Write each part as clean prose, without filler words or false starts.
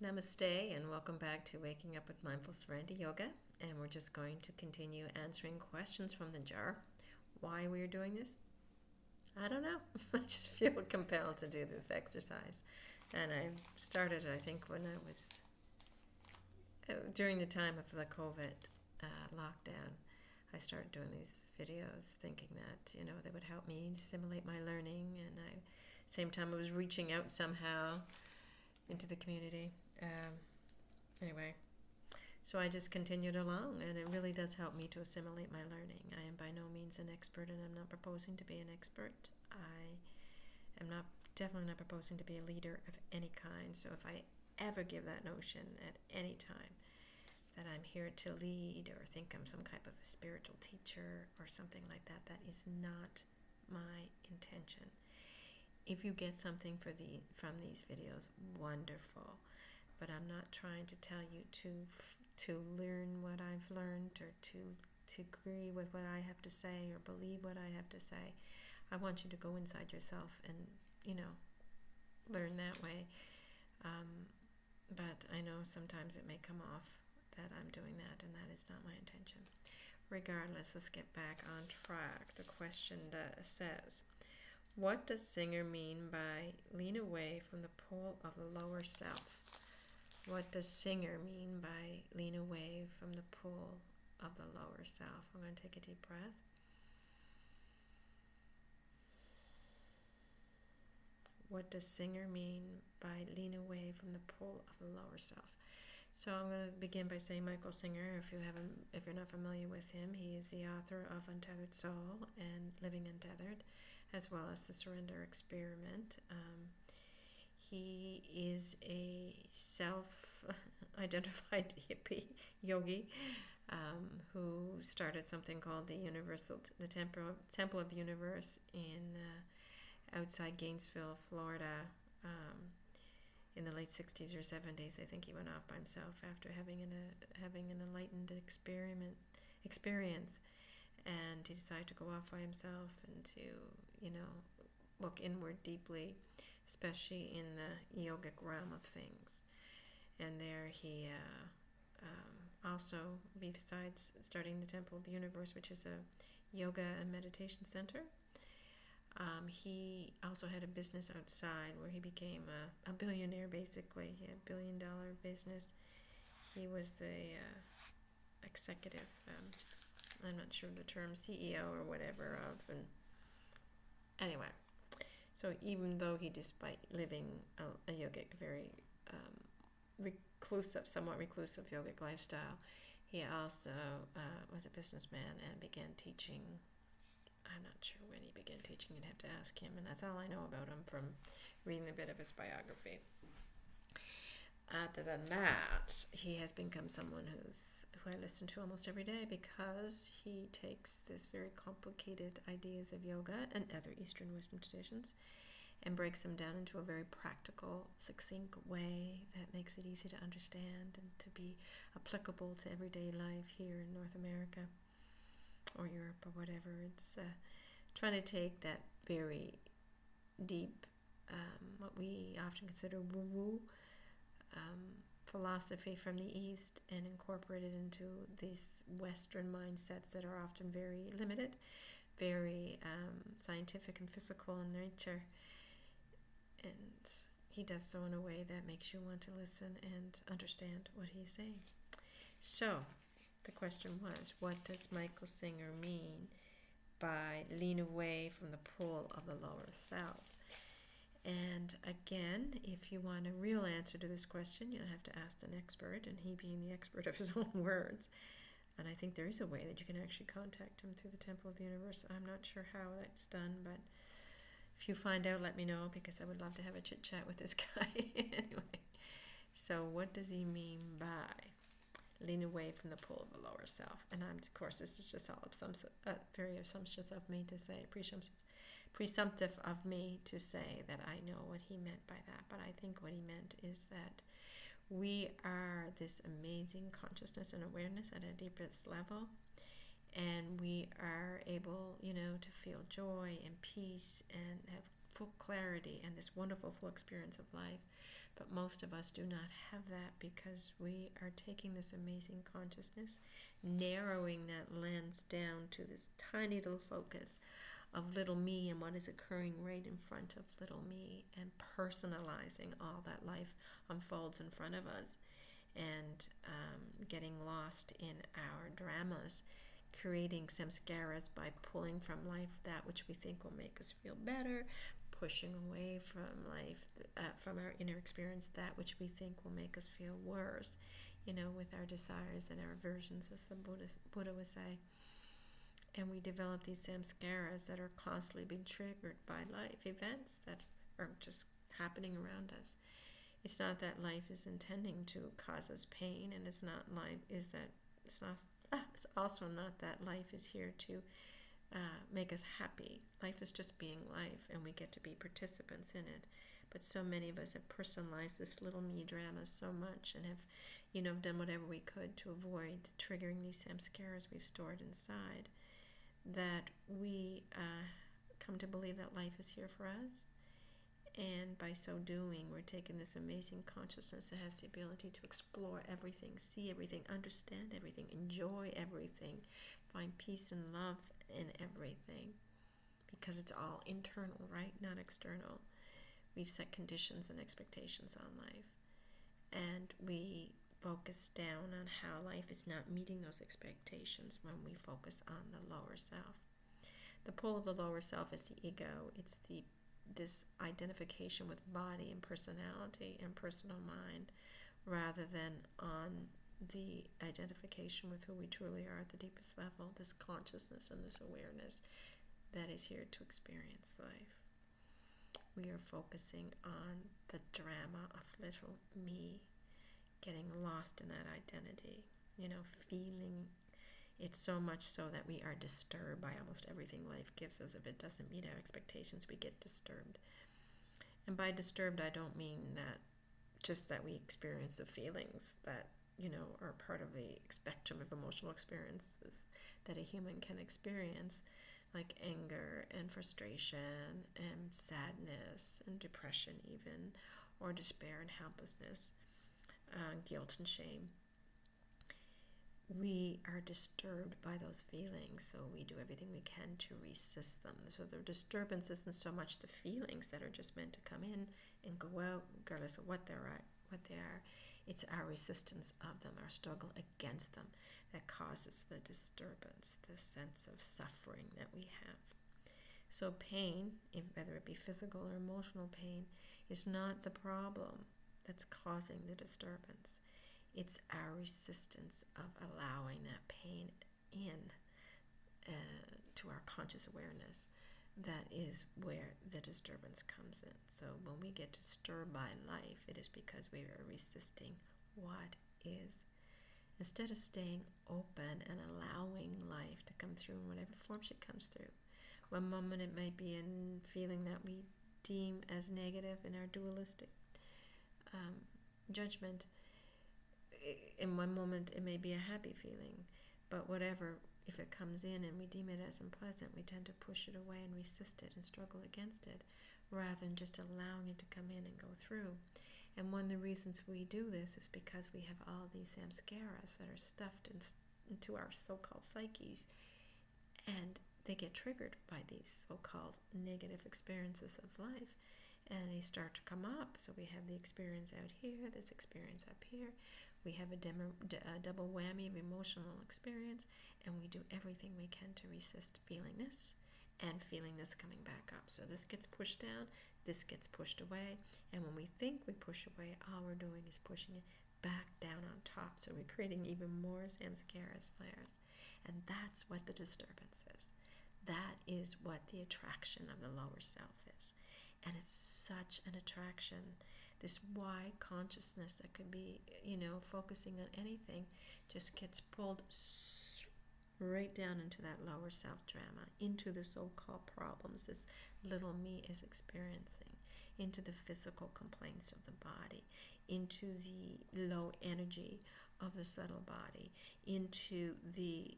Namaste and welcome back to Waking Up with Mindful Serenity Yoga. And we're just going to continue answering questions from the jar. Why we are doing this? I don't know. I just feel compelled to do this exercise. And I started, I think, when I was during the time of the COVID lockdown. I started doing these videos thinking that, they would help me assimilate my learning. And same time I was reaching out somehow into the community. Anyway, so I just continued along, and it really does help me to assimilate my learning. I am by no means an expert, and I'm not proposing to be an expert. I am definitely not proposing to be a leader of any kind. So if I ever give that notion at any time that I'm here to lead or think I'm some type of a spiritual teacher or something like that, that is not my intention. If you get something from these videos, wonderful. But I'm not trying to tell you to learn what I've learned or to agree with what I have to say or believe what I have to say. I want you to go inside yourself and, learn that way. But I know sometimes it may come off that I'm doing that, and that is not my intention. Regardless, let's get back on track. The question says, what does Singer mean by lean away from the pull of the lower self? What does Singer mean by lean away from the pull of the lower self? I'm going to take a deep breath. What does Singer mean by lean away from the pull of the lower self? So I'm going to begin by saying Michael Singer. If you're not familiar with him, he is the author of Untethered Soul and Living Untethered, as well as the Surrender Experiment. He is a self-identified hippie yogi who started something called the Temple of the Universe in outside Gainesville, Florida, in the late 60s or 70s. I think he went off by himself after having an enlightened experience, and he decided to go off by himself and to look inward deeply, especially in the yogic realm of things. And there he also, besides starting the Temple of the Universe, which is a yoga and meditation center, he also had a business outside where he became a billionaire, basically. He had a $1 billion business. He was the executive, I'm not sure the term, CEO or whatever of. And anyway, so even though he, despite living a yogic, very somewhat reclusive yogic lifestyle, he also was a businessman and began teaching. I'm not sure when he began teaching. You'd have to ask him, and that's all I know about him from reading a bit of his biography. Other than that, he has become someone who I listen to almost every day, because he takes this very complicated ideas of yoga and other Eastern wisdom traditions and breaks them down into a very practical, succinct way that makes it easy to understand and to be applicable to everyday life here in North America or Europe or whatever. It's trying to take that very deep, what we often consider woo-woo philosophy from the East, and incorporate it into these Western mindsets that are often very limited, very scientific and physical in nature. And he does so in a way that makes you want to listen and understand what he's saying. So the question was, what does Michael Singer mean by lean away from the pull of the lower self? And again, if you want a real answer to this question, you'll have to ask an expert, and he being the expert of his own words. And I think there is a way that you can actually contact him through the Temple of the Universe. I'm not sure how that's done, but if you find out, let me know, because I would love to have a chit-chat with this guy. Anyway, so what does he mean by lean away from the pull of the lower self? And of course, this is just all very assumptuous of me to say, presumptive of me to say that I know what he meant by that. But I think what he meant is that we are this amazing consciousness and awareness at a deepest level, and we are able, to feel joy and peace and have full clarity and this wonderful full experience of life. But most of us do not have that because we are taking this amazing consciousness, narrowing that lens down to this tiny little focus of little me and what is occurring right in front of little me, and personalizing all that life unfolds in front of us, and getting lost in our dramas, creating samskaras by pulling from life that which we think will make us feel better, pushing away from life, from our inner experience, that which we think will make us feel worse, with our desires and our aversions, as the Buddha would say. And we develop these samskaras that are constantly being triggered by life events that are just happening around us. It's not that life is intending to cause us pain, and it's also not that life is here to make us happy. Life is just being life, and we get to be participants in it. But so many of us have personalized this little me drama so much, and have, done whatever we could to avoid triggering these samskaras we've stored inside, that we come to believe that life is here for us. And by so doing, we're taking this amazing consciousness that has the ability to explore everything, see everything, understand everything, enjoy everything, find peace and love in everything, because it's all internal, right? Not external. We've set conditions and expectations on life, and we focus down on how life is not meeting those expectations when we focus on the lower self. The pull of the lower self is the ego. It's this identification with body and personality and personal mind, rather than on the identification with who we truly are at the deepest level, this consciousness and this awareness that is here to experience life. We are focusing on the drama of little me, getting lost in that identity, feeling it so much so that we are disturbed by almost everything life gives us. If it doesn't meet our expectations, we get disturbed. And by disturbed, I don't mean that just that we experience the feelings that, are part of the spectrum of emotional experiences that a human can experience, like anger and frustration and sadness and depression even, or despair and helplessness, guilt and shame. We are disturbed by those feelings, so we do everything we can to resist them. So the disturbance isn't so much the feelings that are just meant to come in and go out, regardless of what they are. It's our resistance of them, our struggle against them, that causes the disturbance, the sense of suffering that we have. So pain, whether it be physical or emotional pain, is not the problem that's causing the disturbance. It's our resistance of allowing that pain in to our conscious awareness. That is where the disturbance comes in. So when we get disturbed by life, it is because we are resisting what is. Instead of staying open and allowing life to come through in whatever form she comes through. One moment it might be in feeling that we deem as negative in our dualistic judgment. In one moment it may be a happy feeling, but whatever, if it comes in and we deem it as unpleasant, we tend to push it away and resist it and struggle against it, rather than just allowing it to come in and go through. And one of the reasons we do this is because we have all these samskaras that are stuffed into our so-called psyches, and they get triggered by these so-called negative experiences of life, and they start to come up. So we have the experience out here, this experience up here. We have a double whammy of emotional experience, and we do everything we can to resist feeling this and feeling this coming back up. So this gets pushed down, this gets pushed away, and when we think we push away, all we're doing is pushing it back down on top. So we're creating even more samskaras layers, and that's what the disturbance is. That is what the attraction of the lower self is. And it's such an attraction. This wide consciousness that could be, focusing on anything, just gets pulled right down into that lower self drama, into the so-called problems this little me is experiencing, into the physical complaints of the body, into the low energy of the subtle body, into the,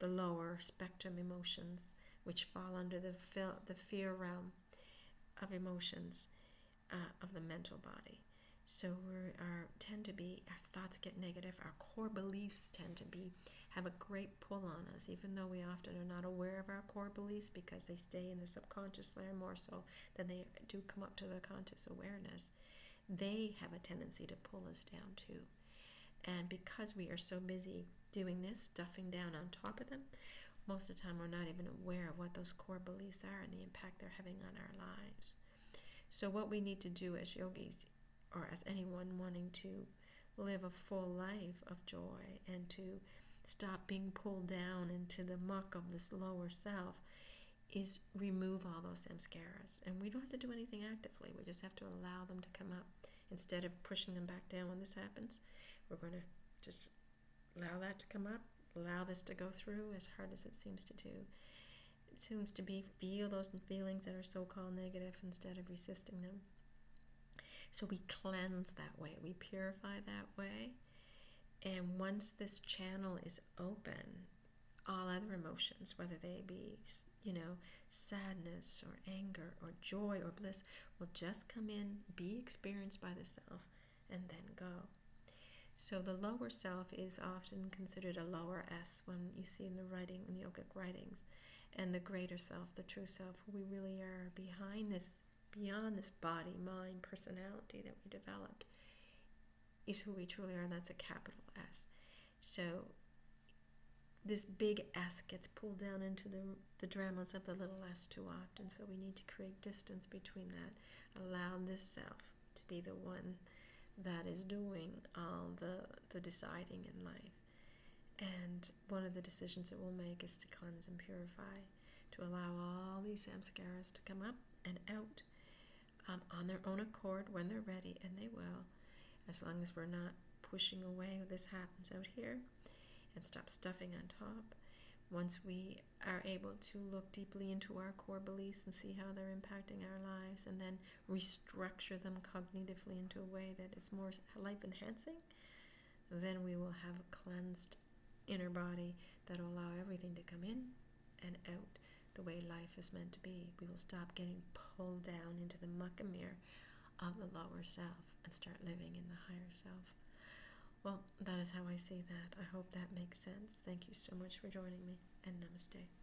the lower spectrum emotions, which fall under the fear realm of emotions of the mental body. So our thoughts get negative. Our core beliefs tend to have a great pull on us, even though we often are not aware of our core beliefs because they stay in the subconscious layer more so than they do come up to the conscious awareness. They have a tendency to pull us down too. And because we are so busy doing this, stuffing down on top of them, most of the time we're not even aware of what those core beliefs are and the impact they're having on our lives. So what we need to do as yogis, or as anyone wanting to live a full life of joy and to stop being pulled down into the muck of this lower self, is remove all those samskaras. And we don't have to do anything actively. We just have to allow them to come up. Instead of pushing them back down when this happens, we're going to just allow that to come up, allow this to go through, as hard as it seems to do. It seems to be feel those feelings that are so-called negative instead of resisting them. So we cleanse that way, we purify that way, and once this channel is open, all other emotions, whether they be, sadness or anger or joy or bliss, will just come in, be experienced by the self, and then go. So the lower self is often considered a lower S when you see in the yogic writings, and the greater self, the true self, who we really are beyond this body, mind, personality that we developed, is who we truly are, and that's a capital S. So this big S gets pulled down into the dramas of the little s too often, so we need to create distance between that, allow this self to be the one that is doing all the deciding in life. And one of the decisions that we'll make is to cleanse and purify, to allow all these samskaras to come up and out on their own accord when they're ready, and they will, as long as we're not pushing away this happens out here, and stop stuffing on top. Once we are able to look deeply into our core beliefs and see how they're impacting our lives, and then restructure them cognitively into a way that is more life-enhancing, then we will have a cleansed inner body that will allow everything to come in and out the way life is meant to be. We will stop getting pulled down into the muck and mire of the lower self and start living in the higher self. Well, that is how I see that. I hope that makes sense. Thank you so much for joining me, and namaste.